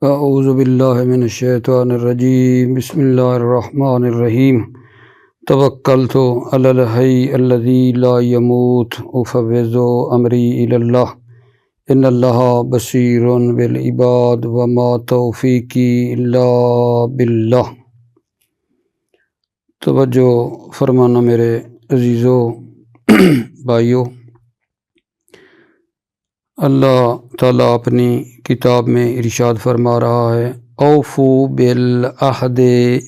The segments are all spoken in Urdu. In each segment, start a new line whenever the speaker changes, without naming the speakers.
اعوذ باللہ من الشیطان الرجیم بسم اللہ الرحمن الرحیم توکلت علی الحی الذی لا یموت افوض امری الی اللہ ان اللہ بصیر بالعباد وما توفیقی الا باللہ۔ توجہ فرمانا میرے عزیزو بھائیو، اللہ تعالیٰ اپنی کتاب میں ارشاد فرما رہا ہے اوفو بالعہد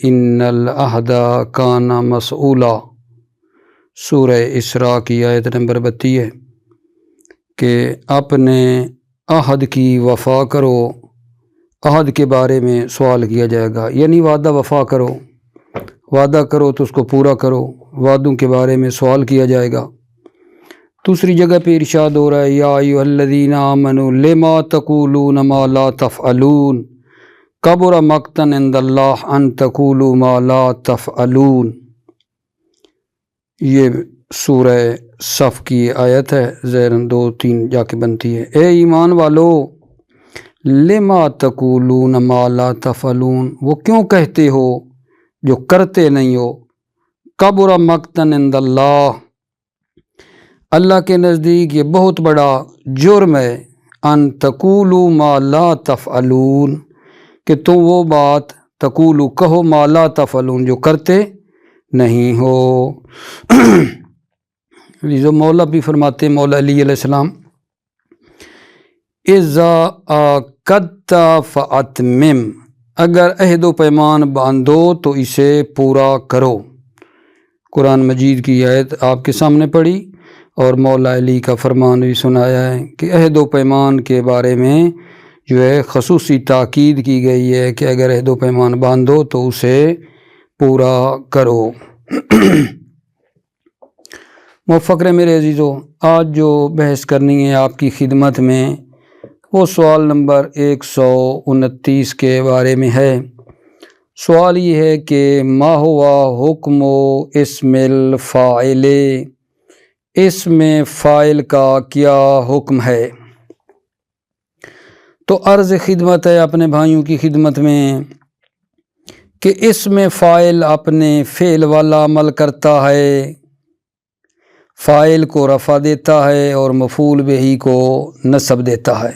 ان العہد کان مسئولا، سورہ اسراء کی آیت نمبر 32 ہے کہ اپنے عہد کی وفا کرو، عہد کے بارے میں سوال کیا جائے گا، یعنی وعدہ وفا کرو، وعدہ کرو تو اس کو پورا کرو، وعدوں کے بارے میں سوال کیا جائے گا۔ دوسری جگہ پہ ارشاد ہو رہا ہے یا ایھا الذین آمنوا لما تقولون ما لا تفعلون کبر مقتا عند اللہ ان تقولوا ما لا تفعلون، یہ سورہ صف کی آیت ہے، زیرن 2-3 جا کے بنتی ہے۔ اے ایمان والو، لما تقولون ما لا تفعلون، وہ کیوں کہتے ہو جو کرتے نہیں ہو، کبر مقتا عند اللہ، اللہ کے نزدیک یہ بہت بڑا جرم ہے، ان تقولوا ما لا تفعلون، کہ تم وہ بات تقولوا کہو ما لا تفعلون جو کرتے نہیں ہو۔ جو مولا بھی فرماتے ہیں، مولا علی علیہ السلام، اذا عاقدت فاتمم، اگر عہد و پیمان باندھو تو اسے پورا کرو۔ قرآن مجید کی آیت آپ کے سامنے پڑھی اور مولا علی کا فرمان بھی سنایا ہے کہ عہد و پیمان کے بارے میں جو ہے خصوصی تاکید کی گئی ہے کہ اگر عہد و پیمان باندھو تو اسے پورا کرو۔ موفقر میرے عزیزو، آج جو بحث کرنی ہے آپ کی خدمت میں وہ سوال نمبر 129 کے بارے میں ہے۔ سوال یہ ہے کہ ما ہوا حکم اسم الفاعل، اسم فاعل کا کیا حکم ہے؟ تو عرض خدمت ہے اپنے بھائیوں کی خدمت میں کہ اسم فاعل اپنے فعل والا عمل کرتا ہے، فاعل کو رفع دیتا ہے اور مفعول بہ کو نصب دیتا ہے۔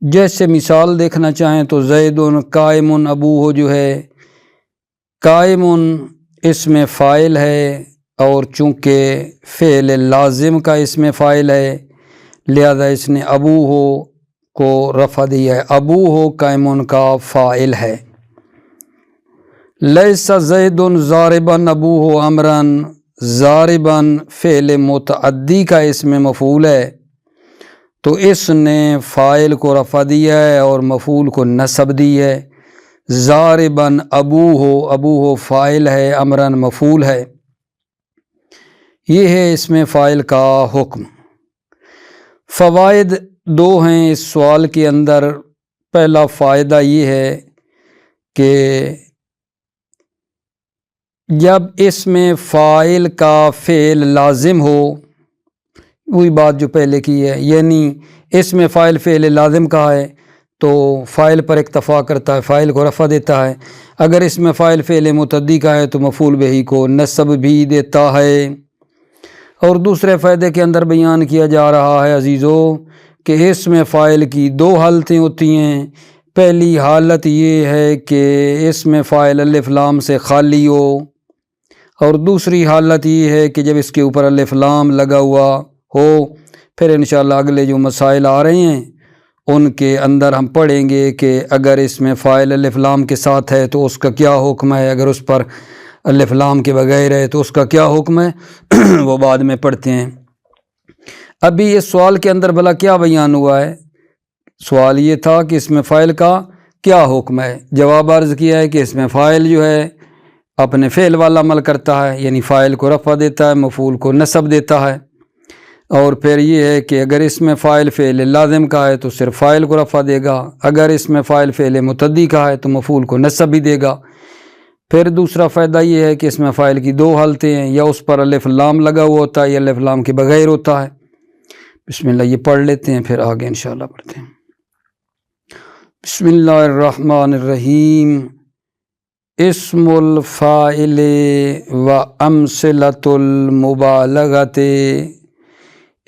جیسے مثال دیکھنا چاہیں تو زید قائم ابوہ جو ہے، قائم اسم فاعل ہے اور چونکہ فعل لازم کا اسم فاعل ہے لہذا اس نے ابوہ کو رفع دیا ہے، ابوہ قائم کا فاعل ہے۔ لیس زید ضاربا ابوہ امرا، ضاربا فعل متعدی کا اسم مفعول ہے تو اس نے فاعل کو رفع دیا ہے اور مفعول کو نصب دی ہے۔ ضاربا ابوہ، ابوہ فاعل ہے، امرا مفعول ہے۔ یہ ہے اسم فاعل کا حکم۔ فوائد 2 ہیں اس سوال کے اندر۔ پہلا فائدہ یہ ہے کہ جب اسم فاعل کا فعل لازم ہو، وہی بات جو پہلے کی ہے، یعنی اسم فاعل فعل لازم کا ہے تو فاعل پر اکتفا کرتا ہے، فاعل کو رفع دیتا ہے۔ اگر اسم فاعل فعل متعدی کا ہے تو مفعول بہ کو نصب بھی دیتا ہے۔ اور دوسرے فائدے کے اندر بیان کیا جا رہا ہے عزیزو کہ اسم فاعل کی 2 حالتیں ہوتی ہیں۔ پہلی حالت یہ ہے کہ اسم فاعل الف لام سے خالی ہو، اور دوسری حالت یہ ہے کہ جب اس کے اوپر الف لام لگا ہوا ہو۔ پھر انشاءاللہ اگلے جو مسائل آ رہے ہیں ان کے اندر ہم پڑھیں گے کہ اگر اسم فاعل الف لام کے ساتھ ہے تو اس کا کیا حکم ہے، اگر اس پر الف لام کے بغیر ہے تو اس کا کیا حکم ہے، وہ بعد میں پڑھتے ہیں۔ ابھی اس سوال کے اندر بھلا کیا بیان ہوا ہے؟ سوال یہ تھا کہ اسم فاعل کا کیا حکم ہے۔ جواب عرض کیا ہے کہ اسم فاعل جو ہے اپنے فعل والا عمل کرتا ہے، یعنی فاعل کو رفع دیتا ہے، مفعول کو نصب دیتا ہے۔ اور پھر یہ ہے کہ اگر اسم فاعل فعل لازم کا ہے تو صرف فاعل کو رفع دے گا، اگر اسم فاعل فعل متعدی کا ہے تو مفعول کو نصب بھی دے گا۔ پھر دوسرا فائدہ یہ ہے کہ اسم فاعل کی 2 حالتیں ہیں، یا اس پر الف لام لگا ہوا ہوتا ہے یا الف لام کے بغیر ہوتا ہے۔ بسم اللہ، یہ پڑھ لیتے ہیں پھر آگے انشاءاللہ پڑھتے ہیں۔ بسم اللہ الرحمن الرحیم۔ اسم الفاعل و امثلۃ المبالغۃ،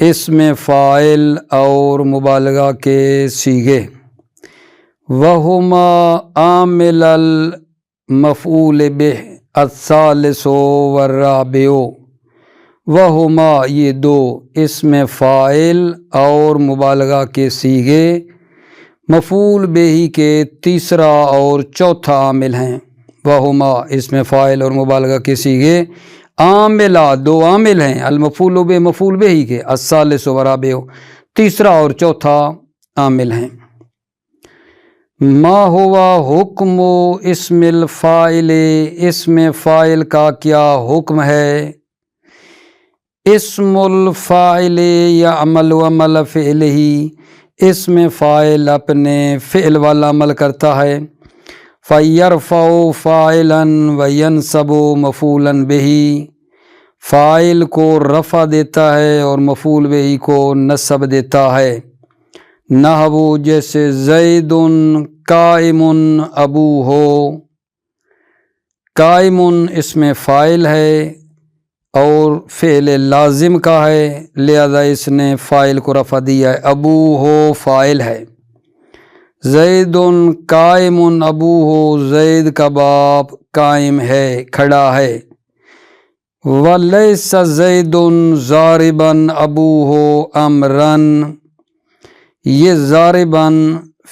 اسم فاعل اور مبالغہ کے صیغے۔ وہما عامل المفعول بہ الثالث والرابع، وہما یہ دو اسم فاعل اور مبالغہ کے صیغے مفعول بہ کے تیسرا اور چوتھا عامل ہیں۔ وہما اسم فاعل اور مبالغہ کے صیغے عاملہ دو عامل ہیں، المفعول بہ مفعول بہ کے، الثالث والرابع تیسرا اور چوتھا عامل ہیں۔ ما ہوا حکم اسم الفاعل، اسم فاعل کا کیا حکم ہے؟ اسم الفاعل یعمل عمل فعلہ، اسم فاعل اپنے فعل والا عمل کرتا ہے۔ فَيَرْفَعُ فَاعِلًا وَيَنْصَبُ مَفْعُولًا بِهِ، فاعل کو رفع دیتا ہے اور مفعول بہ کو نصب دیتا ہے۔ نحو جیسے زید قائم ابوہ، قائم اسم فاعل ہے اور فعل لازم کا ہے، لہذا اس نے فاعل کو رفع دیا ہے، ابوہ فاعل ہے۔ زید قائم ابوہ، زید کا باپ قائم ہے، کھڑا ہے۔ وَلَيْسَ زَيْدٌ ضَارِبًا أَبُوهُ أَمْرًا، یہ ضارباً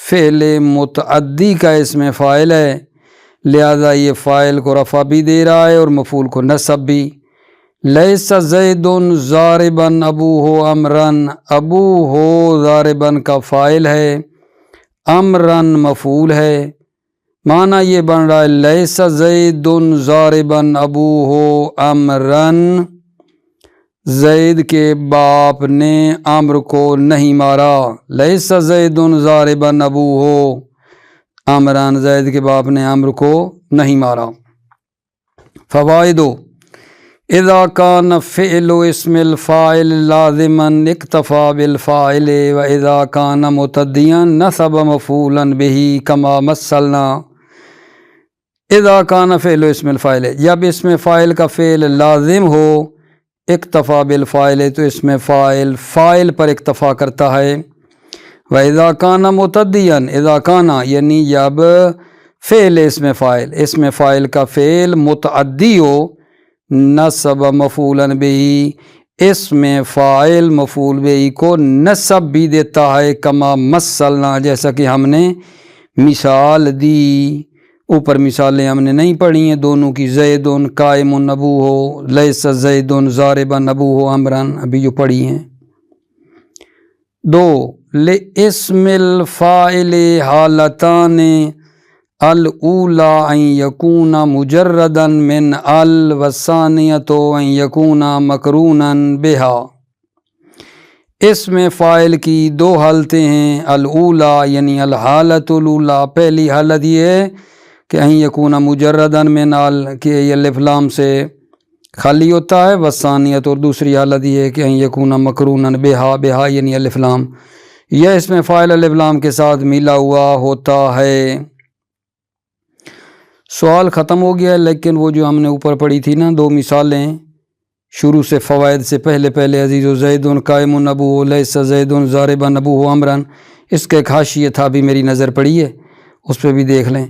فعل متعدی کا اسم فاعل ہے، لہذا یہ فاعل کو رفع بھی دے رہا ہے اور مفعول کو نصب بھی۔ لیس زید ضارباً ابوہ امرن، ابوہ ضارباً کا فاعل ہے، امرن مفعول ہے۔ معنی یہ بن رہا ہے لیس زید ضارباً ابوہ امرن، زید کے باپ نے عمرو کو نہیں مارا۔ لیس زید ضارباً ابوہ امرن، زید کے باپ نے عمرو کو نہیں مارا۔ فوائد: اذا كان فعل اسم الفاعل لازما اکتفى بالفاعل، واذا كان متعديا نصب مفعولا به كما مثلنا۔ اذا كان فعل اسم الفاعل، جب اسم فاعل کا فعل لازم ہو، اکتفى بالفاعل تو اسم فاعل فاعل پر اکتفا کرتا ہے۔ واذا كان متعديا، اذا كان یعنی جب فعل اسم فاعل کا فعل متعدی ہو، نصب مفعولا بہ، اسم فاعل مفعول بہ کو نصب بھی دیتا ہے، کما مثلنا جیسا کہ ہم نے مثال دی۔ اوپر مثالیں ہم نے نہیں پڑھی ہیں دونوں کی، زید قائم ابوہ، لیس زید ضاربا ابوہ امرن، ابھی جو پڑھی ہیں۔ 2 لاسم الفاعل حالتان، الاولی ان یکون مجردا من ال، والثانیۃ ان یکون مقرونا بہا۔ اسم فاعل کی دو حالتیں ہیں، الاولی یعنی الحالت الاولی، پہلی حالت یہ ہے کہ ان یکون مجردا من ال، کہ یہ الف لام سے خالی ہوتا ہے، والثانیۃ اور دوسری حالت یہ ہے کہ ان یکون مقرونا بہا، بہا یعنی الف لام، یہ اسم فاعل الف لام کے ساتھ ملا ہوا ہوتا ہے۔ سوال ختم ہو گیا، لیکن وہ جو ہم نے اوپر پڑھی تھی نا 2 مثالیں شروع سے، فوائد سے پہلے عزیز و زید قائم ابوہ لیس زید ضاربا ابوہ امرن، اس کا ایک حاشیہ تھا، بھی میری نظر پڑی ہے، اس پہ بھی دیکھ لیں۔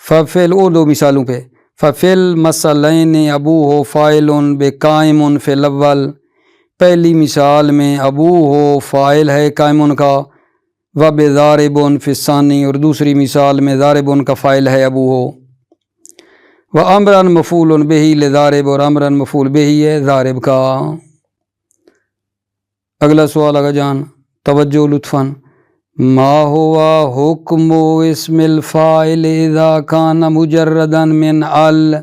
ففعل اور 2 مثالوں پہ، ففعل مثلین ابوہ فاعل بقائم فی الاول، پہلی مثال میں ابوہ فاعل ہے قائم کا، وبضارب فی الثانی، اور دوسری مثال میں ضارب کا فاعل ہے ابوہ، وامرا مفعول بہ لضارب، اور امرا مفعول بہ ہے ضارب کا۔ اگلا سوال آگا جان، توجہ لطفاً۔ ما ہوا حکم اسم الفاعل اذا کان مجردا من ال،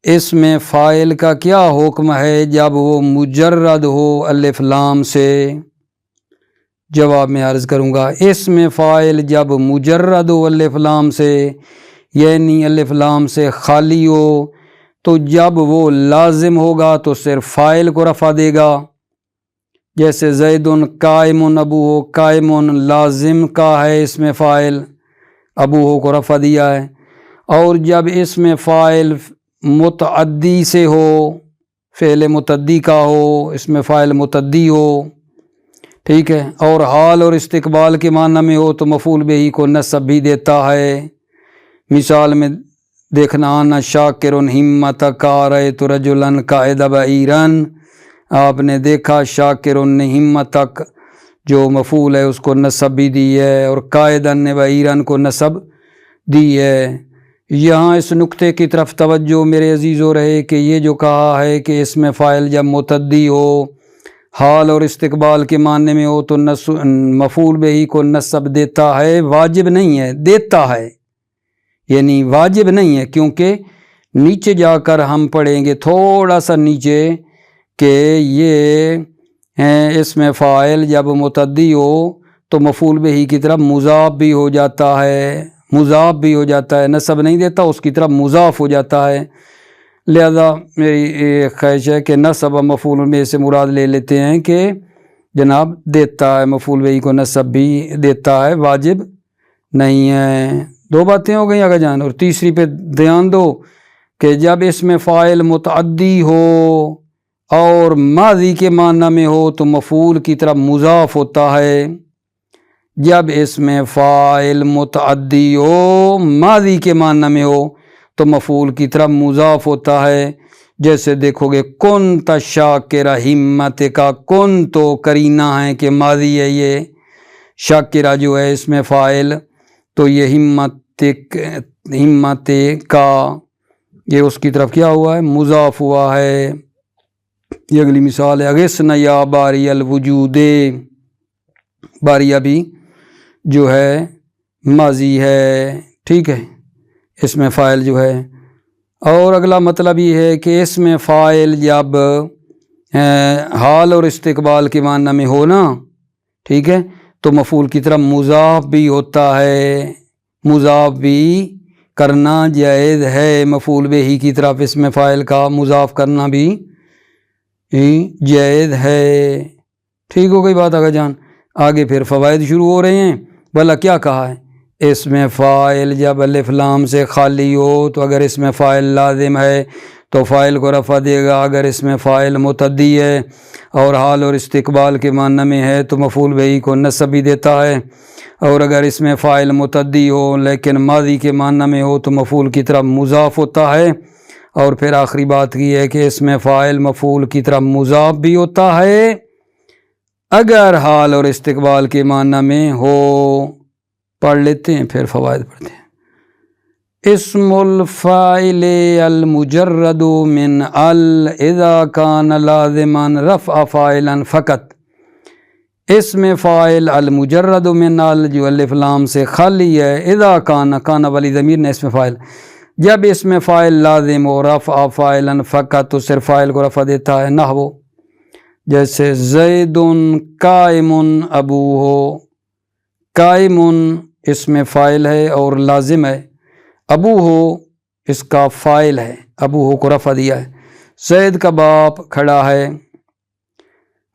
اسم فاعل کا کیا حکم ہے جب وہ مجرد ہو الف لام سے؟ جواب میں عرض کروں گا، اسم فاعل جب مجرد ہو الف لام سے، یعنی الف لام سے خالی ہو، تو جب وہ لازم ہوگا تو صرف فاعل کو رفع دے گا، جیسے زید قائم ابوہ، قائم لازم کا ہے اسم فاعل، ابو ہو کو رفع دیا ہے۔ اور جب اسم فاعل متعدی سے ہو، فعل متعدی کا ہو، اسم فاعل متعدی ہو، ٹھیک ہے، اور حال اور استقبال کے معنی میں ہو تو مفعول بہ کو نصب بھی دیتا ہے۔ مثال میں دیکھنا، آنا شاکر ہمتک رأیت رجلا قائد بعیرن، آپ نے دیکھا شاکر نے ہمتک جو مفعول ہے اس کو نصب بھی دی ہے، اور قائدن نے بعیرن کو نصب دی ہے۔ یہاں اس نقطے کی طرف توجہ میرے عزیزو رہے کہ یہ جو کہا ہے کہ اسم فاعل جب متعدی ہو، حال اور استقبال کے معنی میں ہو تو مفعول بہ کو نصب دیتا ہے، واجب نہیں ہے، دیتا ہے، یعنی واجب نہیں ہے، کیونکہ نیچے جا کر ہم پڑھیں گے تھوڑا سا نیچے کہ یہ اسم فاعل جب متعدی ہو تو مفعول بہ کی طرف مضاف بھی ہو جاتا ہے، مضاف بھی ہو جاتا ہے، نصب نہیں دیتا، اس کی طرف مضاف ہو جاتا ہے۔ لہذا میری خواہش ہے کہ نصب مفعول بہ سے مراد لے لیتے ہیں کہ جناب دیتا ہے، مفعول بہ کو نصب بھی دیتا ہے، واجب نہیں ہے۔ دو باتیں ہو گئیں آگے جان، اور تیسری پہ دھیان دو کہ جب اسم فاعل متعدی ہو اور ماضی کے معنی میں ہو تو مفعول کی طرف مضاف ہوتا ہے۔ جب اسم فاعل متعدی ہو ماضی کے معنی میں ہو تو مفعول کی طرف مضاف ہوتا ہے۔ جیسے دیکھو گے کنت شاکرہ ہمتک، کن تو کرینہ ہے کہ ماضی ہے، یہ شاکرہ جو ہے اسم فاعل، تو یہ ہمت کا یہ اس کی طرف کیا ہوا ہے، مضاف ہوا ہے۔ یہ اگلی مثال ہے، اغثنا یا باری الوجود، باریہ بھی جو ہے ماضی ہے، ٹھیک ہے، اسم فاعل جو ہے۔ اور اگلا مطلب یہ ہے کہ اسم فاعل جب حال اور استقبال کے معنی میں ہو نا، ٹھیک ہے، تو مفعول کی طرف مضاف بھی ہوتا ہے، مضاف بھی کرنا جائز ہے، مفعول بہ کی طرف اسم فاعل کا مضاف کرنا بھی جائز ہے۔ ٹھیک ہو گئی بات آگے جان؟ آگے پھر فوائد شروع ہو رہے ہیں۔ بھلا کیا کہا ہے؟ اسم فاعل جب الف لام سے خالی ہو تو اگر اسم فاعل لازم ہے تو فاعل کو رفع دے گا، اگر اسم فاعل متعدی ہے اور حال اور استقبال کے معنی میں ہے تو مفعول بہ کو نصب بھی دیتا ہے، اور اگر اسم فاعل متعدی ہو لیکن ماضی کے معنی میں ہو تو مفعول کی طرف مضاف ہوتا ہے۔ اور پھر آخری بات یہ ہے کہ اسم فاعل مفعول کی طرف مضاف بھی ہوتا ہے اگر حال اور استقبال کے معنی میں ہو۔ پڑھ لیتے ہیں پھر فوائد پڑھتے ہیں۔ اسم الفاعل المجرد من ال اذا کان لازما رفع فاعلا فقط، اسم فاعل المجرد من ال جو الف لام سے خالی ہے، اذا کان والی ضمیر نے اسم فاعل، جب اسم فاعل لازم ہو رفع فاعلا فقط تو صرف فاعل کو رفع دیتا ہے۔ نحو جیسے زید قائم ابوہ، قائم اسم فاعل ہے اور لازم ہے، ابوہ اس کا فاعل ہے، ابوہ کو رفع دیا ہے، زید کا باپ کھڑا ہے۔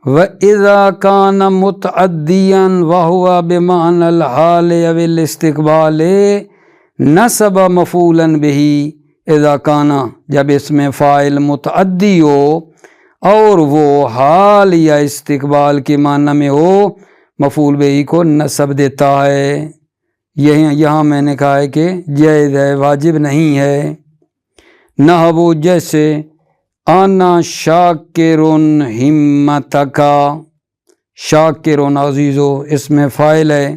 وَإِذَا كَانَ مُتْعَدِّيًا وَهُوَ بِمَعْنَى الْحَالِ أَوِ الْإِسْتِقْبَالِ نَصَبَ مَفْعُولًا بِهِ، اذا کان جب اسم فاعل متعدی ہو اور وہ حال یا استقبال کے معنی میں ہو مفعول بہ کو نصب دیتا ہے۔ یہاں میں نے کہا ہے کہ جائز ہے، واجب نہیں ہے۔ نحو جیسے انا شاکرن ہمتک، شاکرن عزیزو اسم فاعل ہے،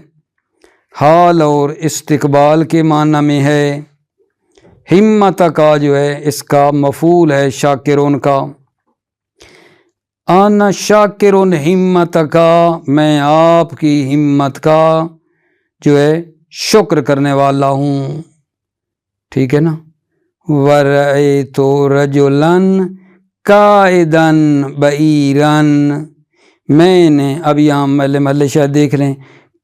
حال اور استقبال کے معنی میں ہے، ہمتک جو ہے اس کا مفعول ہے شاکرون کا۔ انا شاکرن ہمتک، میں آپ کی ہمت کا جو ہے شکر کرنے والا ہوں، ٹھیک ہے نا۔ وَرَأَيْتُ رَجُلًا قَائِدًا بَعِيرًا، میں نے، اب یہاں محل شاید دیکھ لیں،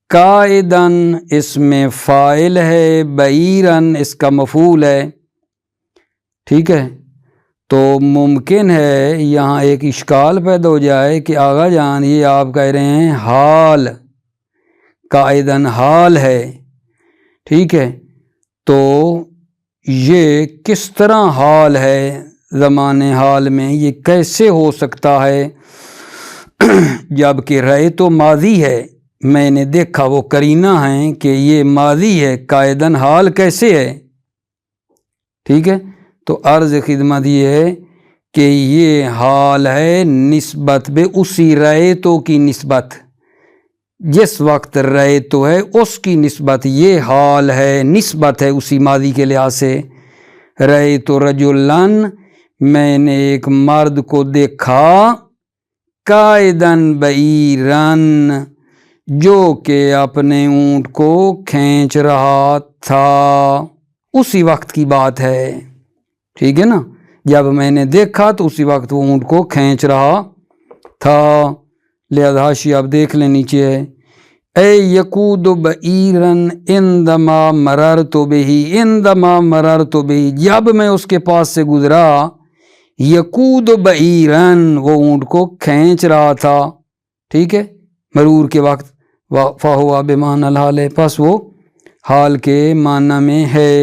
قائدن اسم فاعل ہے، بعیرن اس کا مفعول ہے، ٹھیک ہے۔ تو ممکن ہے یہاں ایک اشکال پیدا ہو جائے کہ آغا جان یہ آپ کہہ رہے ہیں حال، قائدن حال ہے، ٹھیک ہے، تو یہ کس طرح حال ہے زمان حال میں، یہ کیسے ہو سکتا ہے جب کہ رأے تو ماضی ہے، میں نے دیکھا وہ قرینہ ہیں کہ یہ ماضی ہے، قائدن حال کیسے ہے؟ ٹھیک ہے، تو عرض خدمت یہ ہے کہ یہ حال ہے نسبت بے اسی رأے تو کی نسبت، جس وقت رأے تو ہے اس کی نسبت یہ حال ہے، نسبت ہے اسی ماضی کے لحاظ سے۔ رأے تو رجلن، میں نے ایک مرد کو دیکھا، قائدن بعیرن، جو کہ اپنے اونٹ کو کھینچ رہا تھا، اسی وقت کی بات ہے، ٹھیک ہے نا، جب میں نے دیکھا تو اسی وقت وہ اونٹ کو کھینچ رہا تھا۔ لہذا حاشیہ آپ دیکھ لیں نیچے ہے، اے یقود بعیرن عندما مررت بہ، عندما مررت بہ، جب میں اس کے پاس سے گزرا، یقود بعیرن، وہ اونٹ کو کھینچ رہا تھا، ٹھیک ہے، مرور کے وقت، فہو بمعنی الحال ہے، پس وہ حال کے معنی میں ہے۔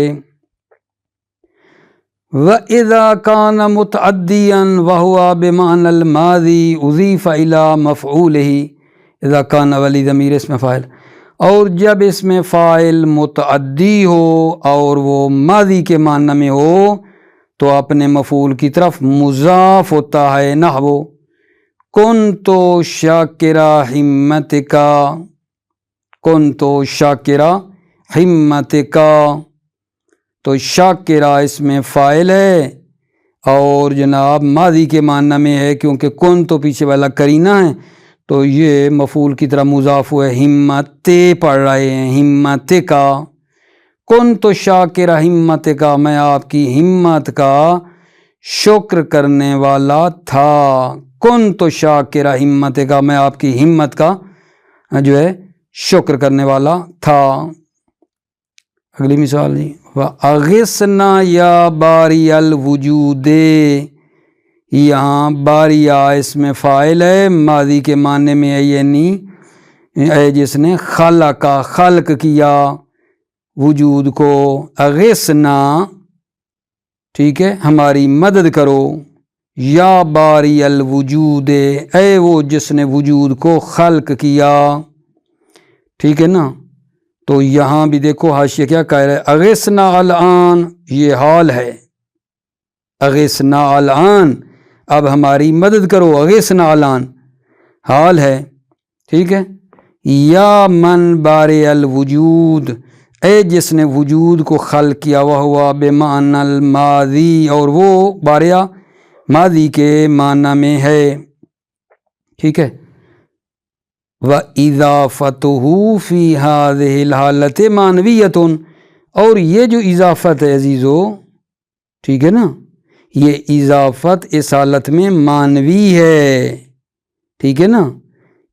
وَإِذَا كَانَ مُتَعَدِّيًا وَهُوَ بِمَعْنَى الْمَاضِي أُضِيفَ إِلَى مَفْعُولِهِ، اذا كان ولی ضمیر اسم فاعل، اور جب اس میں فاعل متعدی ہو اور وہ ماضی کے معنی میں ہو تو اپنے مفعول کی طرف مضاف ہوتا ہے، نحو كنت شاکرا ہمتکا، كنت شاکرا ہمتکا، تو شاکرہ اس میں فاعل ہے اور جناب ماضی کے معنی میں ہے، کیونکہ کن تو پیچھے والا قرینہ ہے، تو یہ مفعول کی طرح مضاف ہوئے، ہمت پڑھ رہے ہیں، ہمت کا، کن تو شاکرہ ہمت کا، میں آپ کی ہمت کا شکر کرنے والا تھا، کن تو شاکرہ ہمت کا، میں آپ کی ہمت کا جو ہے شکر کرنے والا تھا۔ اگلی مثال جی، وَأَغِثْنَا یا باری الوجود، یہاں باریہ اس میں فاعل ہے، ماضی کے معنی میں ہے، یعنی اے جس نے خلق کیا وجود کو، اغثنا، ٹھیک ہے، ہماری مدد کرو، یا باری الوجود، اے وہ جس نے وجود کو خلق کیا، ٹھیک ہے نا، تو یہاں بھی دیکھو حاشیہ کیا کہہ رہا ہے، اغثنا الآن، یہ حال ہے، اغثنا الآن، اب ہماری مدد کرو، اغثنا الآن حال ہے، ٹھیک ہے، یا من بارئ الوجود، اے جس نے وجود کو خلق کیا، وہوا بمعنی الماضی، اور وہ بارئ ماضی کے معنی میں ہے، ٹھیک ہے، وَإِضَافَتُهُ فِي هَذِهِ الْحَالَةِ مَعْنَوِيَّةٌ، اور یہ جو اضافت ہے عزیزو، ٹھیک ہے نا، یہ اضافت اس حالت میں معنوی ہے، ٹھیک ہے نا،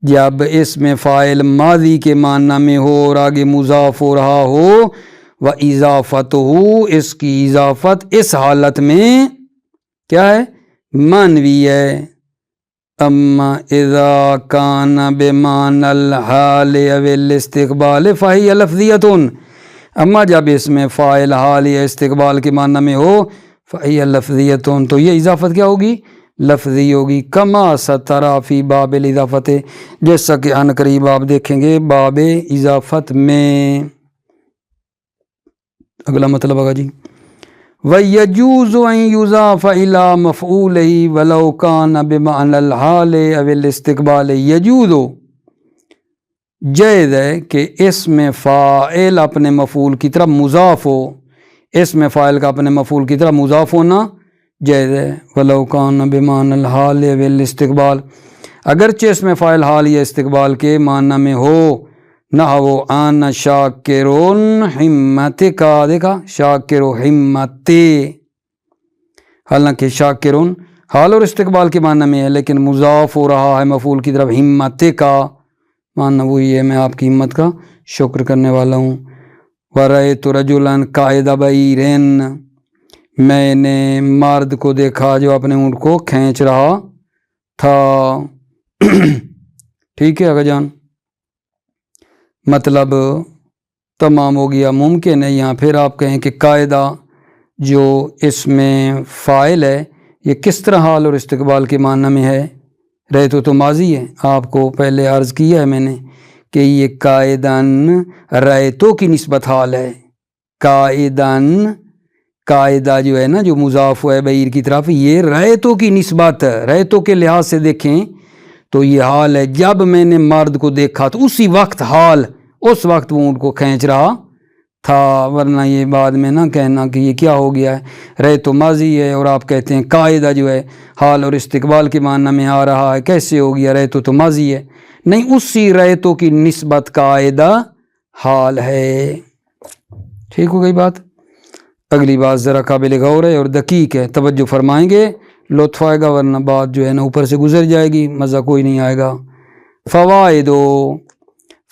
جب اس میں فاعل ماضی کے معنی میں ہو اور آگے مضاف ہو رہا ہو، وَإِضَافَتُهُ، اس کی اضافت اس حالت میں کیا ہے، معنوی ہے۔ اما اذا کان بمعنی الحال او الاستقبال فہی لفظیۃ، اما جب اس میں فاعل حال یا استقبال کے معنی میں ہو، فہی لفظیۃ، تو یہ اضافت کیا ہوگی، لفظی ہوگی، کما سترا فی باب الاضافت، جیسا کہ ان قریب آپ دیکھیں گے باب اضافت میں۔ اگلا مطلب ہوگا جی، وَيَجُوزُ أَن يُضَافَ إِلَى مَفْعُولِهِ وَلَوْ كَانَ بِمَعْنَى الْحَالِ أَوِ الْاِسْتِقْبَالِ، يَجُوزُ، جائز ہے کہ اس میں فاعل اپنے مفعول کی طرف مضاف ہو، اس میں فاعل کا اپنے مفعول کی طرف مضاف ہونا جائز ہے، وَلَوْ كَانَ بِمَعْنَى الْحَالِ أَوِ الْاِسْتِقْبَالِ، اگرچہ اس میں فاعل حال یا استقبال کے معنی میں ہو، نحو انا شاکرون ہمتکا، دیکھا شاکر ہمت، حالانکہ شاکرون حال اور استقبال کے معنی میں ہے لیکن مضاف ہو رہا ہے مفعول کی طرف، ہمت کا معنی وہی ہے، میں آپ کی ہمت کا شکر کرنے والا ہوں۔ وَرَأَيْتُ رَجُلًا قَائِدَ بَعِيرٍ، میں نے مرد کو دیکھا جو اپنے اونٹ کو کھینچ رہا تھا، ٹھیک ہے اگا جان، مطلب تمام ہو گیا۔ ممکن ہے یہاں پھر آپ کہیں کہ قاعدہ جو اس میں فاعل ہے یہ کس طرح حال اور استقبال کے معنی میں ہے؟ رہتو تو ماضی ہے، آپ کو پہلے عرض کیا ہے میں نے کہ یہ قائداً رہتو کی نسبت حال ہے۔ قائداً، قاعدہ جو ہے نا جو مضاف ہے بعیر کی طرف، یہ رہتو کی نسبت، رہتو کے لحاظ سے دیکھیں تو یہ حال ہے۔ جب میں نے مرد کو دیکھا تو اسی وقت حال، اس وقت وہ اونٹ کو کھینچ رہا تھا، ورنہ یہ بعد میں نہ کہنا کہ یہ کیا ہو گیا ہے، رہتو ماضی ہے اور آپ کہتے ہیں قاعدہ جو ہے حال اور استقبال کے معنی میں آ رہا ہے، کیسے ہو گیا، رہتو تو ماضی ہے۔ نہیں، اسی رہتو کی نسبت قاعدہ حال ہے۔ ٹھیک ہو گئی بات؟ اگلی بات ذرا قابل غور ہے اور دقیق ہے، توجہ فرمائیں گے لطف آئے گا، ورنہ بات جو ہے نا اوپر سے گزر جائے گی، مزہ کوئی نہیں آئے گا۔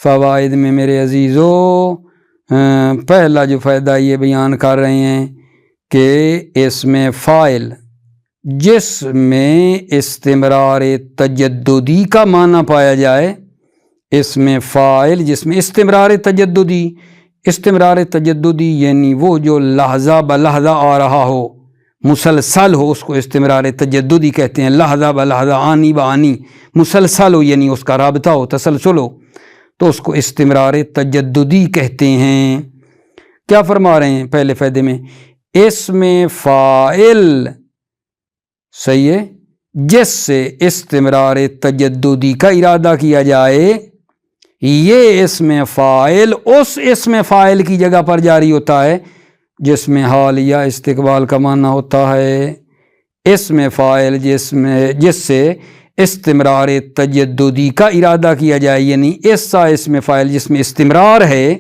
فوائد میں میرے عزیزو پہلا جو فائدہ یہ بیان کر رہے ہیں کہ اس میں فاعل جس میں استمرار تجددی کا معنی پایا جائے، اس میں فاعل جس میں استمرار تجددی یعنی وہ جو لحظہ بلحظہ آ رہا ہو، مسلسل ہو، اس کو استمرار تجددی کہتے ہیں۔ لحظہ بلحظہ، آنی بآنی مسلسل ہو، یعنی اس کا رابطہ ہو، تسلسل ہو، تو اس کو استمرار تجددی کہتے ہیں۔ کیا فرما رہے ہیں پہلے فائدے میں؟ اس میں فاعل صحیح ہے جس سے استمرار تجددی کا ارادہ کیا جائے، یہ اسم فاعل اس اسم فاعل کی جگہ پر جاری ہوتا ہے جس میں حال یا استقبال کا معنی ہوتا ہے۔ اسم فاعل جس سے استمرار تجددی کا ارادہ کیا جائے، یعنی ایسا اسم فاعل جس میں استمرار ہے،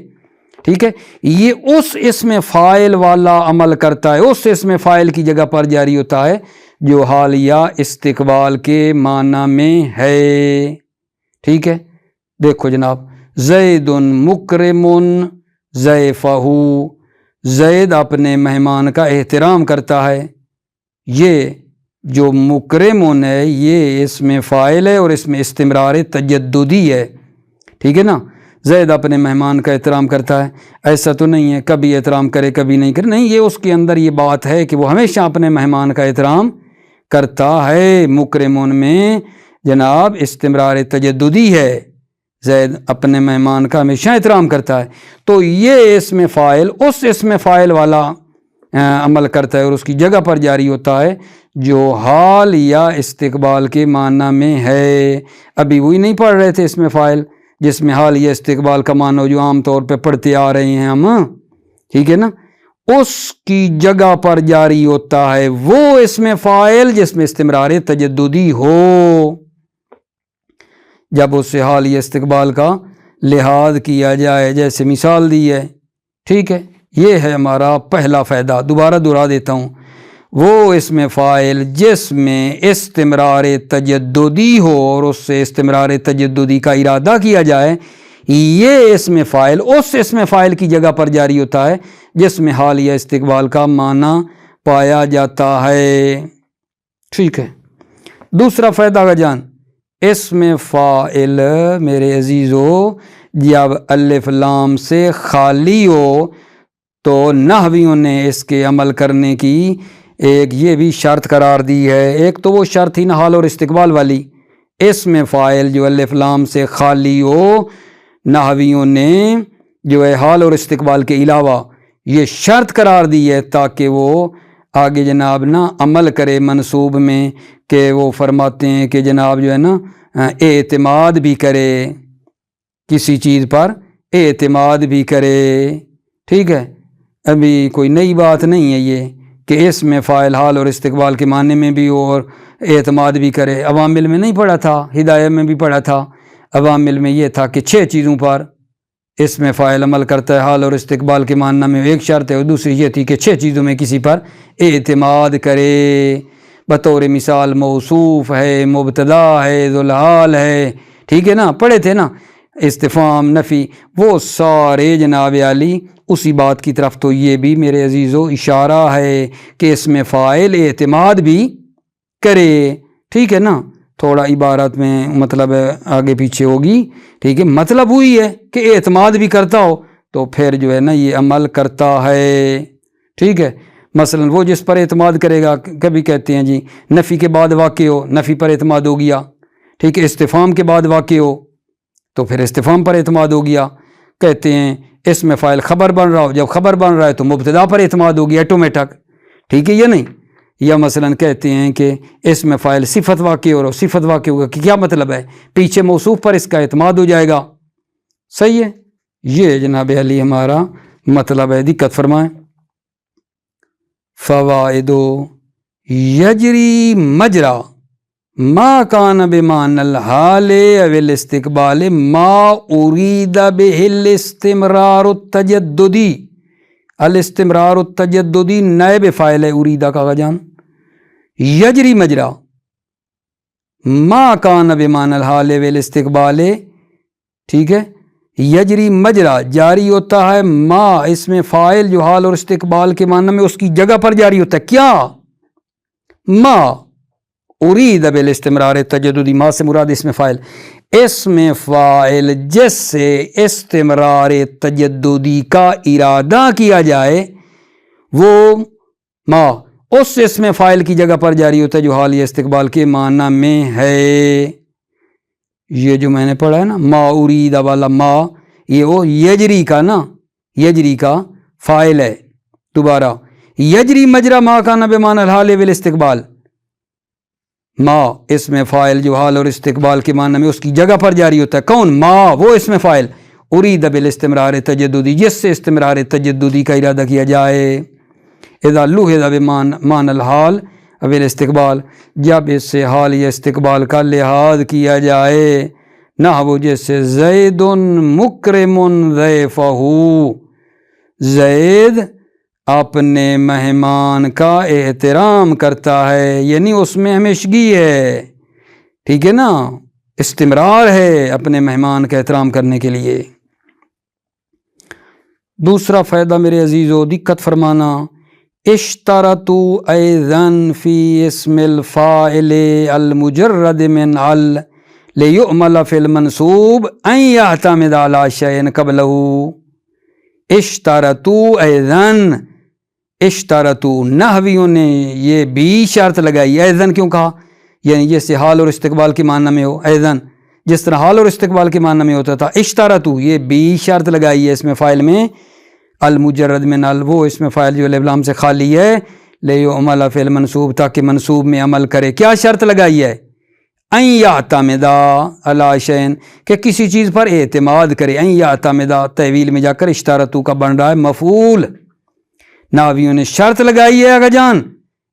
ٹھیک ہے، یہ اس اسم فاعل والا عمل کرتا ہے، اس اسم فاعل کی جگہ پر جاری ہوتا ہے جو حال یا استقبال کے معنی میں ہے۔ ٹھیک ہے، دیکھو جناب، زید مکرم ضیفہ، زید اپنے مہمان کا احترام کرتا ہے۔ یہ جو مکرم ہے یہ اسم فاعل ہے اور اس میں استمرار تجددی ہے، ٹھیک ہے نا۔ زید اپنے مہمان کا احترام کرتا ہے، ایسا تو نہیں ہے کبھی احترام کرے کبھی نہیں کرے، نہیں، یہ اس کے اندر یہ بات ہے کہ وہ ہمیشہ اپنے مہمان کا احترام کرتا ہے۔ مکرمون میں جناب استمرار تجددی ہے، زید اپنے مہمان کا ہمیشہ احترام کرتا ہے، تو یہ اسم فاعل اس اسم فاعل والا عمل کرتا ہے اور اس کی جگہ پر جاری ہوتا ہے جو حال یا استقبال کے معنی میں ہے۔ ابھی وہی نہیں پڑھ رہے تھے اسم فاعل جس میں حال یا استقبال کا معنی جو عام طور پہ پڑھتے آ رہے ہیں ہم، ٹھیک ہے نا، اس کی جگہ پر جاری ہوتا ہے وہ اسم فاعل جس میں استمرار تجددی ہو، جب اس سے حال یا استقبال کا لحاظ کیا جائے، جیسے مثال دی ہے۔ ٹھیک ہے، یہ ہے ہمارا پہلا فائدہ، دوبارہ دہرا دیتا ہوں، وہ اسم فاعل جس میں استمرار تجددی ہو اور اس سے استمرار تجددی کا ارادہ کیا جائے، یہ اسم فاعل اس اسم فاعل کی جگہ پر جاری ہوتا ہے جس میں حال یا استقبال کا معنی پایا جاتا ہے۔ ٹھیک ہے، دوسرا فائدہ کا جان، اسم فاعل میرے عزیزو جب الف لام سے خالی ہو تو نحویوں نے اس کے عمل کرنے کی ایک یہ بھی شرط قرار دی ہے۔ ایک تو وہ شرط ہی نا حال اور استقبال والی، اسم فاعل جو الف لام سے خالی ہو، نحویوں نے جو ہے حال اور استقبال کے علاوہ یہ شرط قرار دی ہے تاکہ وہ آگے جناب نا عمل کرے منصوب میں، کہ وہ فرماتے ہیں کہ جناب جو ہے نا اعتماد بھی کرے، کسی چیز پر اعتماد بھی کرے۔ ٹھیک ہے، ابھی کوئی نئی بات نہیں ہے یہ کہ اسم فاعل حال اور استقبال کے معنی میں بھی ہو اور اعتماد بھی کرے۔ عوامل میں نہیں پڑھا تھا، ہدایہ میں بھی پڑھا تھا، عوامل میں یہ تھا کہ 6 چیزوں پر اسم فاعل عمل کرتا ہے حال اور استقبال کے معنی میں، ایک شرط ہے، اور دوسری یہ تھی کہ 6 چیزوں میں کسی پر اعتماد کرے، بطور مثال موصوف ہے، مبتدا ہے، ذوالحال ہے، ٹھیک ہے نا، پڑھے تھے نا، استفہام، نفی، وہ سارے جناب عالی اسی بات کی طرف۔ تو یہ بھی میرے عزیزو اشارہ ہے کہ اسم فاعل اعتماد بھی کرے، ٹھیک ہے نا، تھوڑا عبارت میں مطلب آگے پیچھے ہوگی، ٹھیک ہے، مطلب وہی ہے کہ اعتماد بھی کرتا ہو تو پھر جو ہے نا یہ عمل کرتا ہے، ٹھیک ہے۔ مثلا وہ جس پر اعتماد کرے گا، کبھی کہتے ہیں جی نفی کے بعد واقع ہو، نفی پر اعتماد ہو گیا، ٹھیک ہے۔ استفہام کے بعد واقع ہو تو پھر استفہام پر اعتماد ہو گیا۔ کہتے ہیں اس میں فاعل خبر بن رہا ہو، جب خبر بن رہا ہے تو مبتدا پر اعتماد ہو گیا آٹومیٹک، ٹھیک ہے یا نہیں۔ یا مثلا کہتے ہیں کہ اس میں فاعل صفت واقع ہو رہا ہو، صفت واقع ہوگا کہ کیا مطلب ہے، پیچھے موصوف پر اس کا اعتماد ہو جائے گا، صحیح ہے۔ یہ جناب علی ہمارا مطلب ہے، دقت فرمائیں۔ فوائد یجری مجرا ما کان بمعنی الحال او الاستقبال ما ارید به الاستمرار التجددی۔ الاستمرار التجددی نائب فاعل ہے اریدہ کا جان۔ یجری مجرا ما کان بمعنی الحال او الاستقبال، ٹھیک ہے۔ یجری مجرا جاری ہوتا ہے، ما اس میں فاعل جو حال اور استقبال کے معنی میں اس کی جگہ پر جاری ہوتا ہے، کیا؟ ما ارید بالاستمرار التجددی، ما سے مراد اس میں فاعل، اس میں فاعل جس سے استمرار تجددی کا ارادہ کیا جائے وہ ما اس میں فاعل کی جگہ پر جاری ہوتا ہے جو حال یا استقبال کے معنی میں ہے۔ یہ جو میں نے پڑھا ہے نا ما ارید والا ما، یہ وہ یجری کا نا، یجری کا فاعل ہے۔ دوبارہ یجری مجرا ما کان بمعنی الحال والاستقبال، ما اس میں فاعل جو حال اور استقبال کے معنی میں اس کی جگہ پر جاری ہوتا ہے، کون؟ ما وہ اس میں فاعل، ارید بالاستمرار تجددی جس سے استمرار تجددی کا ارادہ کیا جائے۔ اذا لوحظ بمعنی الحال والاستقبال، جب اس سے حال یا استقبال کا لحاظ کیا جائے، نحو جیسے زید مکرم ضیفہ، زید اپنے مہمان کا احترام کرتا ہے، یعنی اس میں ہمیشگی ہے، ٹھیک ہے نا، استمرار ہے اپنے مہمان کا احترام کرنے کے لیے۔ دوسرا فائدہ میرے عزیزو، دقت فرمانا، اشترطوا ایضاً فی اسم الفاعل المجرد من ال لیعمل فی المنصوب ان یعتمد علی شیء قبلہ۔ اشترطوا ایضاً، اشترطوا نحویوں نے یہ بھی شرط لگائی، ایضاً کیوں کہا؟ یعنی جیسے حال اور استقبال کے معنی میں ہو، ایضاً جس طرح حال اور استقبال کے معنی میں ہوتا تھا، اشترطوا یہ بھی شرط لگائی ہے اس میں فاعل میں، المجرد من ال وہ اس میں فاعل جو الف لام سے خالی ہے، لیعمل فی المنصوب تاکہ منصوب میں عمل کرے، کیا شرط لگائی ہے؟ ان یعتمد علی شیء کہ کسی چیز پر اعتماد کرے، ان یعتمد تحویل میں جا کر اشترطوا کا بن رہا ہے مفعول، ناویوں نے شرط لگائی ہے اگا جان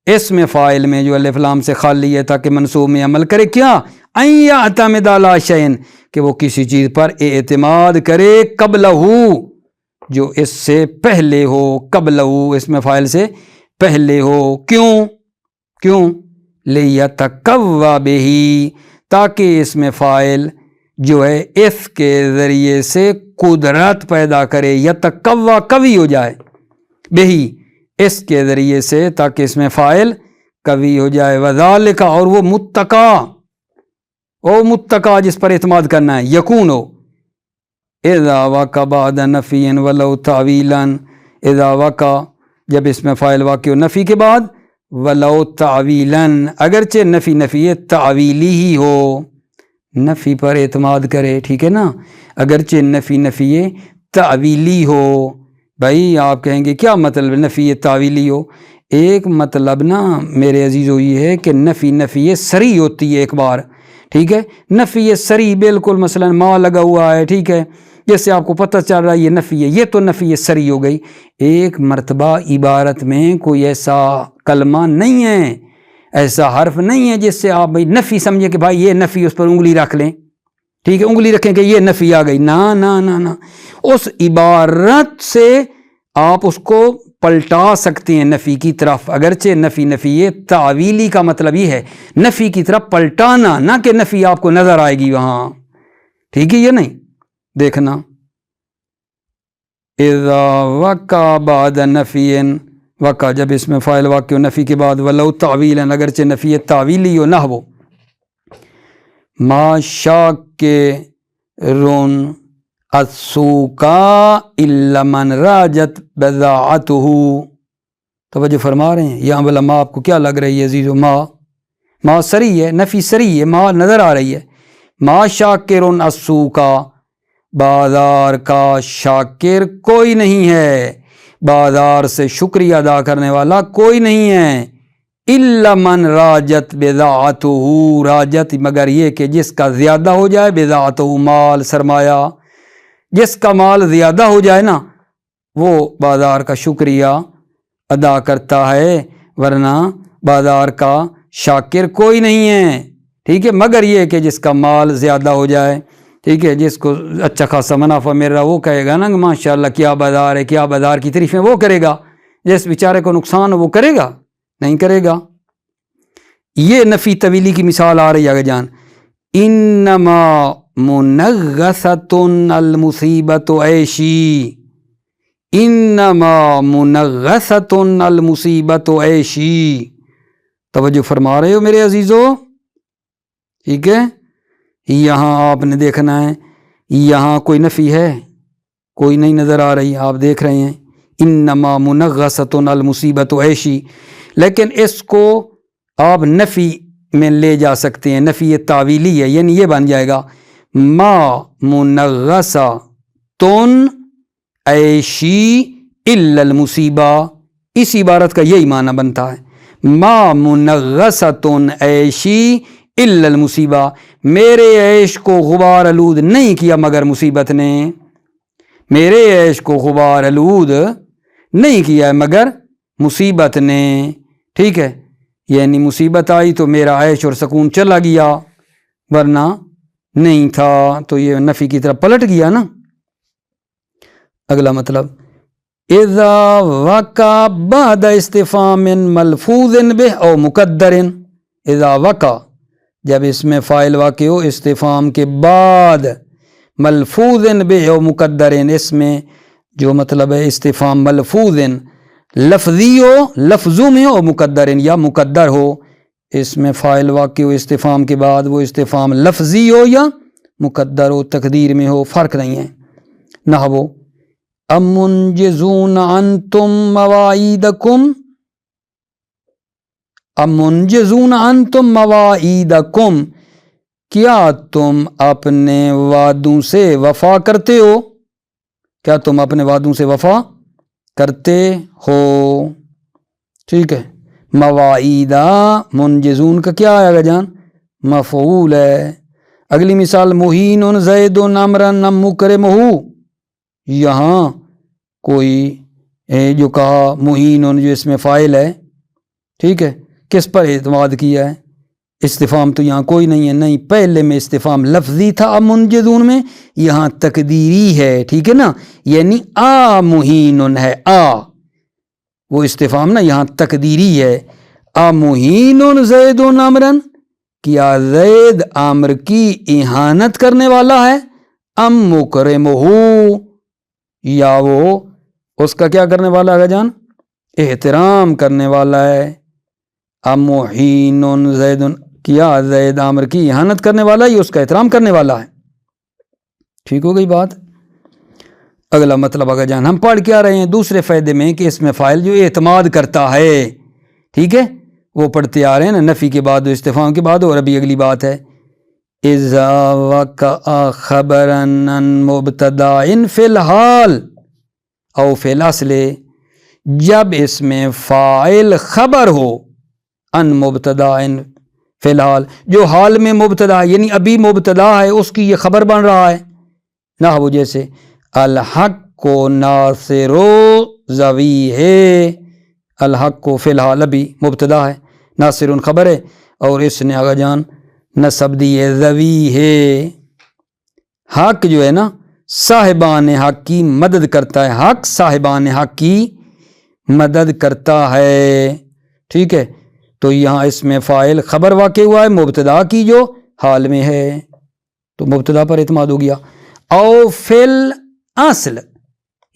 اس میں فاعل میں جو الف لام سے خالی ہے تاکہ منصوب میں عمل کرے، کیا؟ ان یعتمد علی شیء کہ وہ کسی چیز پر اعتماد کرے، قبلہ جو اس سے پہلے ہو، قبلہ اس میں فاعل سے پہلے ہو، کیوں؟ لیتقوی بہ تاکہ اس میں فاعل جو ہے اس کے ذریعے سے قدرت پیدا کرے، یتقوی قوی ہو جائے، بہی اس کے ذریعے سے تاکہ اس میں فاعل قوی ہو جائے، وذالک اور وہ متقا جس پر اعتماد کرنا ہے، یکون ہو اذا وقع بعد نفی ولو تعویلا، اذا وقع جب اس میں فاعل واقع ہو نفی کے بعد، ولو تعویلا اگرچہ نفی تعویلی ہی ہو، نفی پر اعتماد کرے، ٹھیک ہے نا، اگرچہ نفی تعویلی ہو۔ بھائی آپ کہیں گے کیا مطلب نفی تعویلی ہو؟ ایک مطلب نا میرے عزیزو یہ ہے کہ نفی سری ہوتی ہے ایک بار، ٹھیک ہے، نفی سری بالکل مثلا ما لگا ہوا ہے، ٹھیک ہے، جیسے آپ کو پتہ چل رہا ہے یہ نفی ہے، یہ تو نفی سری ہو گئی۔ ایک مرتبہ عبارت میں کوئی ایسا کلمہ نہیں ہے، ایسا حرف نہیں ہے جس سے آپ بھائی نفی سمجھے کہ بھائی یہ نفی، اس پر انگلی رکھ لیں، ٹھیک ہے، انگلی رکھیں کہ یہ نفی آ گئی، نا نا نا نا، اس عبارت سے آپ اس کو پلٹا سکتے ہیں نفی کی طرف، اگرچہ نفی تعویلی کا مطلب یہ ہے نفی کی طرف پلٹانا، نہ کہ نفی آپ کو نظر آئے گی وہاں، ٹھیک ہے، یہ نہیں دیکھنا۔ اذا وقع بعد نفی، وقع جب اس میں فاعل واقع ہو نفی کے بعد، ولو تعویلا اگرچہ نفی تعویلی ہو، نحو ما شاک کے رون السوقا الا من راجت بضاعتہ. توجہ فرما رہے ہیں یہاں والا ما آپ کو کیا لگ رہی ہے عزیزو؟ ما سری ہے، نفی سری ہے، ما نظر آ رہی ہے. ما شاکرن السوقا، بازار کا شاکر کوئی نہیں ہے، بازار سے شکریہ ادا کرنے والا کوئی نہیں ہے. الا من راجت بضاعتہ، راجت مگر یہ کہ جس کا زیادہ ہو جائے، بضاعتہ مال سرمایہ، جس کا مال زیادہ ہو جائے نا وہ بازار کا شکریہ ادا کرتا ہے، ورنہ بازار کا شاکر کوئی نہیں ہے. ٹھیک ہے، مگر یہ کہ جس کا مال زیادہ ہو جائے، ٹھیک ہے، جس کو اچھا خاصا منافع مل رہا وہ کہے گا نا ماشاءاللہ کیا بازار ہے، کیا بازار کی تعریفیں وہ کرے گا. جس بیچارے کو نقصان ہو وہ کرے گا؟ نہیں کرے گا. یہ نفی طویلی کی مثال آ رہی ہے. جان انما منغصۃ المصیبۃ عیشی، انما منغصۃ المصیبۃ عیشی. توجہ فرما رہے ہو میرے عزیزو؟ ٹھیک ہے، یہاں آپ نے دیکھنا ہے، یہاں کوئی نفی ہے؟ کوئی نہیں نظر آ رہی. آپ دیکھ رہے ہیں انما منغصۃ المصیبۃ عیشی، لیکن اس کو آپ نفی میں لے جا سکتے ہیں. نفی تعویلی ہے، یعنی یہ بن جائے گا ما منغصۃ عیشی الا المصیبہ. اس عبارت کا یہی معنی بنتا ہے، ما منغصۃ عیشی الا المصیبہ، میرے عیش کو غبار آلود نہیں کیا مگر مصیبت نے، میرے عیش کو غبار آلود نہیں کیا مگر مصیبت نے. ٹھیک ہے، یعنی مصیبت آئی تو میرا عیش اور سکون چلا گیا، ورنہ نہیں تھا. تو یہ نفی کی طرف پلٹ گیا نا. اگلا مطلب اذا وقع بعد استفہام ملفوظ به او مقدر. اذا وقع، جب اس میں فاعل واقع ہو استفہام کے بعد، ملفوظ به او مقدر، اس میں جو مطلب ہے استفہام ملفوظ لفظی ہو، لفظوں میں ہو، مقدر یا مقدر ہو. اس میں فاعل واقع ہو استفہام کے بعد، وہ استفہام لفظی ہو یا مقدر ہو، تقدیر میں ہو، فرق نہیں ہے. نحو ام منجزون انتم مواعیدکم، ام منجزون انتم مواعیدکم، کیا تم اپنے وعدوں سے وفا کرتے ہو؟ کیا تم اپنے وعدوں سے وفا کرتے ہو؟ ٹھیک ہے، مواعیدہ منجزون کا کیا آئے گا جان؟ مفعول ہے. اگلی مثال مہین زید امرا مکرمہ، یہاں کوئی جو کہا مہین جو اس میں فاعل ہے، ٹھیک ہے، کس پر اعتماد کیا ہے؟ استفہام تو یہاں کوئی نہیں ہے، نہیں، پہلے میں استفہام لفظی تھا، اب منجزون میں یہاں تقدیری ہے. ٹھیک ہے نا، یعنی آ مہین ہے، آ وہ استفہام نا یہاں تقدیری ہے. آ مہین زید عمرن، کیا زید عامر کی اہانت کرنے والا ہے؟ ام مکرمہ، یا وہ اس کا کیا کرنے والا ہے جان؟ احترام کرنے والا ہے. ام مہین زید، کیا زید عامر کی اہانت کرنے والا ہے یا اس کا احترام کرنے والا ہے؟ ٹھیک ہو گئی بات. اگلا مطلب اگر جان ہم پڑھ کیا رہے ہیں دوسرے فائدے میں کہ اس میں فاعل جو اعتماد کرتا ہے، ٹھیک ہے، وہ پڑھتے آ رہے ہیں نا، نفی کے بعد و استفہام کے بعد. اور ابھی اگلی بات ہے اذا وقع خبرا عن مبتدا فی الحال او فی الاصل، جب اس میں فاعل خبر ہو عن مبتدا فی الحال، جو حال میں مبتدا یعنی ابھی مبتدا ہے اس کی یہ خبر بن رہا ہے. نہ وہ جیسے الحق کو ناصر زوی ہے، الحق کو فی الحال ابھی مبتدا ہے، ناصر خبر ہے، اور اس نے آگا جان نصب دی ہے زوی ہے. حق جو ہے نا صاحبان حق کی مدد کرتا ہے، حق صاحبان حق کی مدد کرتا ہے. ٹھیک ہے، تو یہاں اس میں فاعل خبر واقع ہوا ہے مبتدا کی جو حال میں ہے، تو مبتدا پر اعتماد ہو گیا. او فل اصل،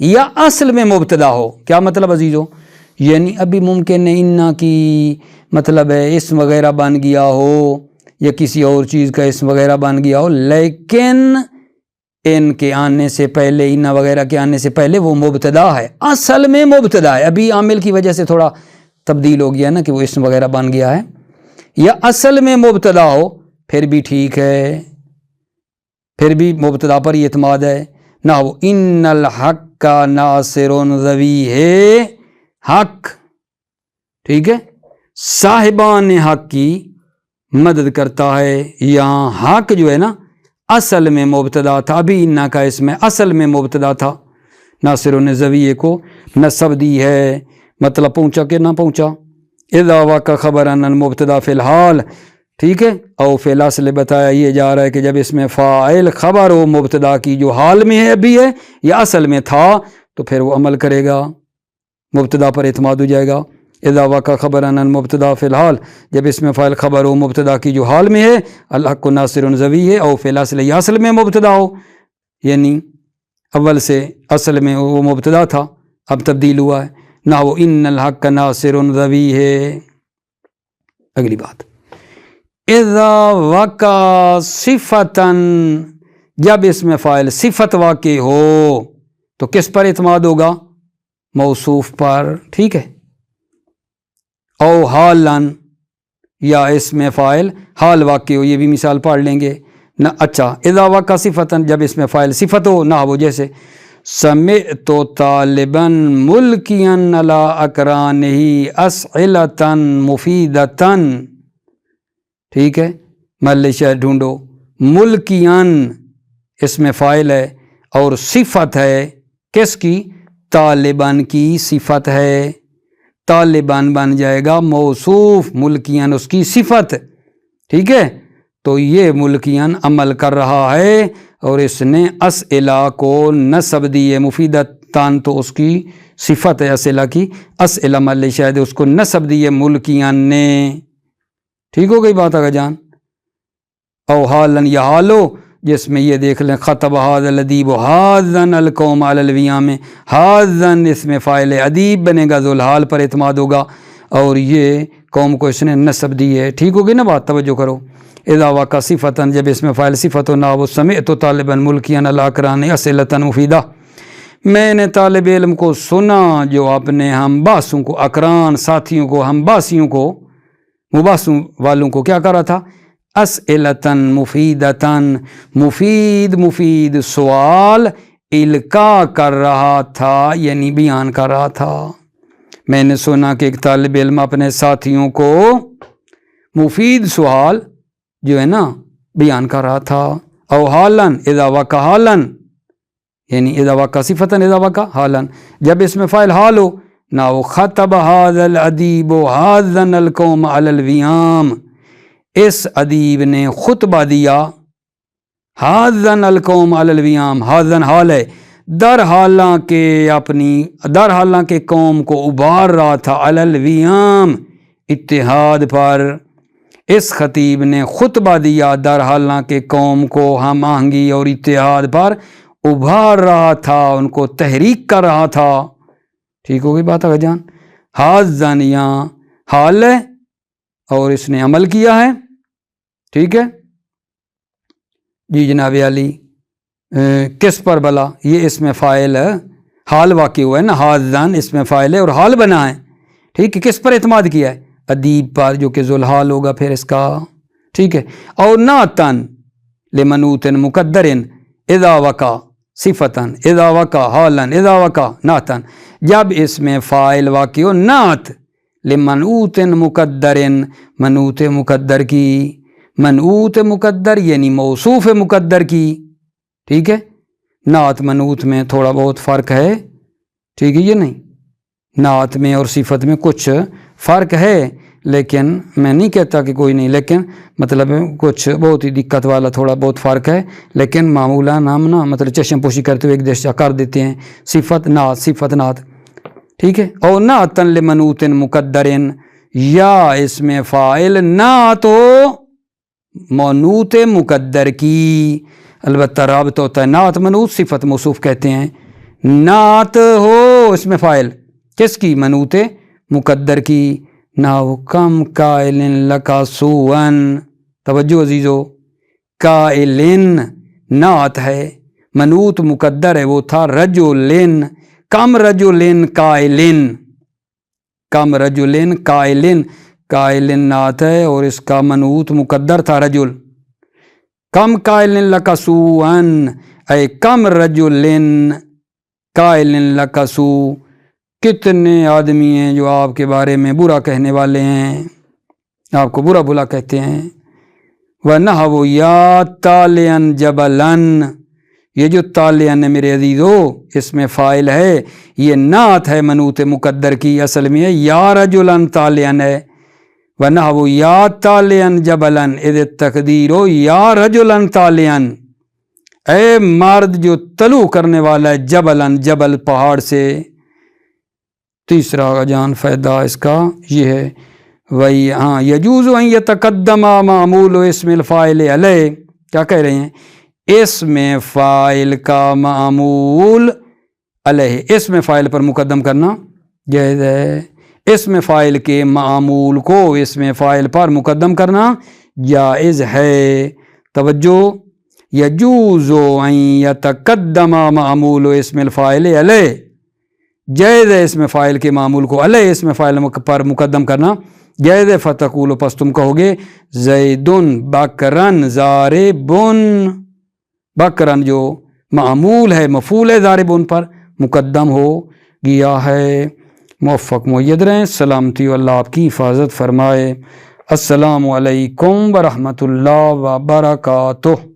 یا اصل میں مبتدا ہو. کیا مطلب عزیزو؟ یعنی ابھی ممکن ہے انا کی مطلب ہے اسم وغیرہ بن گیا ہو یا کسی اور چیز کا اسم وغیرہ بن گیا ہو، لیکن ان کے آنے سے پہلے، ان وغیرہ کے آنے سے پہلے وہ مبتدا ہے، اصل میں مبتدا ہے، ابھی عامل کی وجہ سے تھوڑا تبدیل ہو گیا نا کہ وہ اسم وغیرہ بن گیا ہے، یا اصل میں مبتدا ہو پھر بھی ٹھیک ہے، پھر بھی مبتدا پر ہی اعتماد ہے نہ وہ ان الحق کا ناصر ذوی ہے حق، ٹھیک ہے، صاحبان حق کی مدد کرتا ہے۔ یہاں حق جو ہے نا اصل میں مبتدا تھا، ابھی انا کا اس میں اصل میں مبتدا تھا، ناصر نے زویے کو نصب دی ہے، مطلب پہنچا کہ نہ پہنچا۔ اذا واقع خبر ان المبتدا فی الحال، ٹھیک ہے، او فی الاصل بتایا یہ جا رہا ہے کہ جب اس میں فاعل خبر ہو مبتدا کی جو حال میں ہے ابھی ہے یا اصل میں تھا تو پھر وہ عمل کرے گا، مبتدا پر اعتماد ہو جائے گا۔ اذا واقع خبر ان المبتدا فی الحال، جب اس میں فاعل خبر ہو مبتدا کی جو حال میں ہے، الحق کو ناصر زوی ہے، او فی الاصل یا اصل میں مبتدا ہو، یعنی اول سے اصل میں وہ مبتدا تھا اب تبدیل ہوا ہے، نہ وہ ان الحق کا ناصر زوی ہے۔ اگلی بات، اذا وقع صفتاً، جب اس میں فاعل صفت واقع ہو تو کس پر اعتماد ہوگا؟ موصوف پر، ٹھیک ہے، او حالاً، یا اس میں فاعل حال واقع ہو، یہ بھی مثال پڑھ لیں گے نہ۔ اچھا، اذا واقع صفتاً، جب اس میں فاعل صفت ہو، نہ وہ جیسے سمعت طالباً ملکیاً علی اقرانہ اسئلۃ مفیدۃ، ٹھیک ہے، محل شاہد ڈھونڈو، ملکیاً اس میں فاعل ہے اور صفت ہے کس کی؟ طالباً کی صفت ہے، طالباً بن جائے گا موصوف، ملکیاً اس کی صفت، ٹھیک ہے، تو یہ ملکیاً عمل کر رہا ہے اور اس نے اسئلہ کو نصب دی ہے، مفیدتان تو اس کی صفت ہے اسئلہ کی، اسئلہ محل شاہد اس کو نصب دی ہے ملکیاً نے، ٹھیک ہو گئی بات آگا جان۔ او حالاً، یا حالو جس میں یہ دیکھ لیں خطب حاض الادیب حاضن القوم علی الویام، حاضن اس میں فاعل ادیب بنے گا، ذوالحال پر اعتماد ہوگا اور یہ قوم کو اس نے نصب دی ہے، ٹھیک ہوگی نا بات، توجہ کرو۔ اذا واقع صفتاً، جب اس میں فاعل صفت ہو، نہ وہ سمعت طالباً ملکیاً علی اقران اسئلۃ مفیدہ، میں نے طالب علم کو سنا جو اپنے ہم باسوں کو، اقران ساتھیوں کو، ہم باسیوں کو، مباحثوں والوں کو کیا کر رہا تھا؟ اسئلتاً مفیدتاً، مفید سوال القاء کر رہا تھا، یعنی بیان کر رہا تھا۔ میں نے سنا کہ ایک طالب علم اپنے ساتھیوں کو مفید سوال جو ہے نا بیان کر رہا تھا۔ او حالاً، اذا واقع حالاً، یعنی اذا واقع صفتاً اذا واقع حالاً، جب اس میں فاعل حال ہو، نہ وہ خطب حاض الادیب حاضن القوم علی الویام، اس ادیب نے خطبہ دیا، حاضن القوم علی الویام، حاضن حال ہے، در حالانکہ قوم کو ابھار رہا تھا، علی الویام اتحاد پر، اس خطیب نے خطبہ دیا در حالانکہ قوم کو ہم آہنگی اور اتحاد پر ابھار رہا تھا، ان کو تحریک کر رہا تھا، ٹھیک ہو گئی بات آگا جان۔ حاضن یہاں حال ہے اور اس نے عمل کیا ہے، ٹھیک ہے جی جناب علی، کس پر بلا؟ یہ اس میں فاعل حال واقع ہوا ہے نا، حاضن اس میں فاعل ہے اور حال بنا ہے، ٹھیک ہے، کس پر اعتماد کیا ہے؟ ادیب پر، جو کہ ذوالحال ہوگا پھر اس کا، ٹھیک ہے۔ اور نعتن لمنوط مقدر اذا وقع صفتاً اذا وقع حالاً اذا وقع نعتن، جب اس میں فاعل واقع ہو نعت لمنعوت مقدر، منعوت مقدر کی، منعوت مقدر یعنی موصوف مقدر کی، ٹھیک ہے، نعت منعوت میں تھوڑا بہت فرق ہے، ٹھیک ہے، یہ نہیں، نعت میں اور صفت میں کچھ فرق ہے، لیکن میں نہیں کہتا کہ کوئی نہیں، لیکن مطلب کچھ بہت ہی دقت والا تھوڑا بہت فرق ہے، لیکن معمولاً ہم نا مطلب چشم پوشی کرتے ہوئے ایک دیشہ کر دیتے ہیں، صفت نعت صفت نعت، ٹھیک ہے۔ اور نعتن لمنوط مقدر، یا اس میں فاعل نعت ہو منوط مقدر کی، البتہ رابط ہوتا ہے، نعت منوط صفت موصوف کہتے ہیں، نعت ہو اس میں فاعل کس کی؟ منوط مقدر کی، نہ کم قائل لکا سوئن، توجہ عزیزو، قائلن نعت ہے، منوط مقدر ہے وہ تھا رجلن، کم رجلن قائلن، کم رجلن قائلن، قائلن نعت ہے اور اس کا منوط مقدر تھا رجل. کم قائلن لک سوءا، اے کم رجلن قائلن لک سوء، کتنے آدمی ہیں جو آپ کے بارے میں برا کہنے والے ہیں، آپ کو برا بھلا کہتے ہیں. وَنَحْوُ يَا طَالِعًا جَبَلًا، یہ جو طالعًا ہے میرے عزیزو اس میں فائل ہے، یہ نعت ہے منوط مقدر کی، اصل میں یا رجلاً طالعًا ہے. وَنَحْوُ يَا طَالِعًا جَبَلًا، اذ تقدیرو یا رجلاً طالعًا، اے مرد جو طلوع کرنے والا ہے، جبلاً جبل پہاڑ سے. تیسرا جان فائدہ اس کا یہ ہے وہی یجوز ان یتقدم معمول اسم الفاعل علیہ، کیا کہہ رہے ہیں، اسم فاعل کا معمول علیہ، اسم فاعل پر مقدم کرنا جائز ہے، اسم فاعل کے معمول کو اسم فاعل پر مقدم کرنا جائز ہے. توجہ، یجوز ان یتقدم معمول اسم الفاعل علیہ، جائز ہے اسم فاعل کے معمول کو علیہ اسم فاعل پر مقدم کرنا جائز ہے. فتقول، پس تم کہو گے زیدن بکرن ضاربن، بکرن جو معمول ہے مفعول ہے ضاربن پر مقدم ہو گیا ہے. موفق مؤید رہیں، سلامتی و اللہ آپ کی حفاظت فرمائے. السلام علیکم ورحمۃ اللہ وبرکاتہ.